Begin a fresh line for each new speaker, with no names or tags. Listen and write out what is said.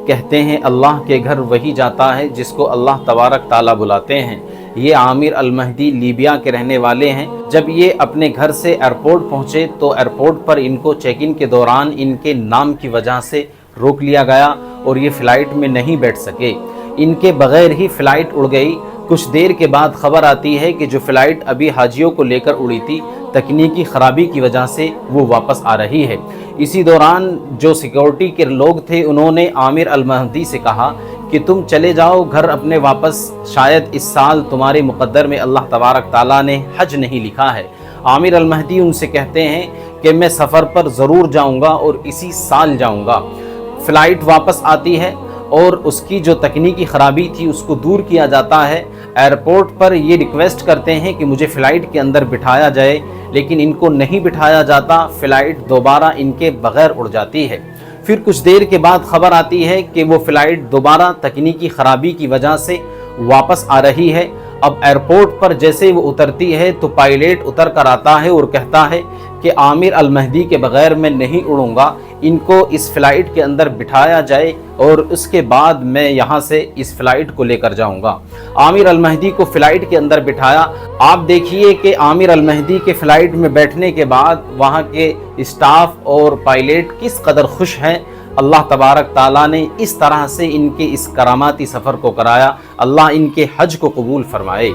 کہتے ہیں اللہ کے گھر وہی جاتا ہے جس کو اللہ تبارک تعالیٰ بلاتے ہیں۔ یہ عامر المہدی لیبیا کے رہنے والے ہیں۔ جب یہ اپنے گھر سے ایئرپورٹ پہنچے تو ایئرپورٹ پر ان کو چیک ان کے دوران ان کے نام کی وجہ سے روک لیا گیا اور یہ فلائٹ میں نہیں بیٹھ سکے۔ ان کے بغیر ہی فلائٹ اڑ گئی۔ کچھ دیر کے بعد خبر آتی ہے کہ جو فلائٹ ابھی حاجیوں کو لے کر اڑی تھی، تکنیکی خرابی کی وجہ سے وہ واپس آ رہی ہے۔ اسی دوران جو سیکورٹی کے لوگ تھے انہوں نے عامر المہدی سے کہا کہ تم چلے جاؤ گھر اپنے واپس، شاید اس سال تمہارے مقدر میں اللہ تبارک تعالیٰ نے حج نہیں لکھا ہے۔ عامر المہدی ان سے کہتے ہیں کہ میں سفر پر ضرور جاؤں گا اور اسی سال جاؤں گا۔ فلائٹ واپس آتی ہے اور اس کی جو تکنیکی خرابی تھی اس کو دور کیا جاتا ہے۔ ایئرپورٹ پر یہ ریکویسٹ کرتے ہیں کہ مجھے فلائٹ کے اندر بٹھایا جائے، لیکن ان کو نہیں بٹھایا جاتا۔ فلائٹ دوبارہ ان کے بغیر اڑ جاتی ہے۔ پھر کچھ دیر کے بعد خبر آتی ہے کہ وہ فلائٹ دوبارہ تکنیکی خرابی کی وجہ سے واپس آ رہی ہے۔ اب ایئرپورٹ پر جیسے وہ اترتی ہے تو پائلٹ اتر کر آتا ہے اور کہتا ہے کہ عامر المہدی کے بغیر میں نہیں اڑوں گا، ان کو اس فلائٹ کے اندر بٹھایا جائے اور اس کے بعد میں یہاں سے اس فلائٹ کو لے کر جاؤں گا۔ عامر المہدی کو فلائٹ کے اندر بٹھایا۔ آپ دیکھیے کہ عامر المہدی کے فلائٹ میں بیٹھنے کے بعد وہاں کے اسٹاف اور پائلٹ کس قدر خوش ہیں۔ اللہ تبارک تعالیٰ نے اس طرح سے ان کے اس کراماتی سفر کو کرایا۔ اللہ ان کے حج کو قبول فرمائے۔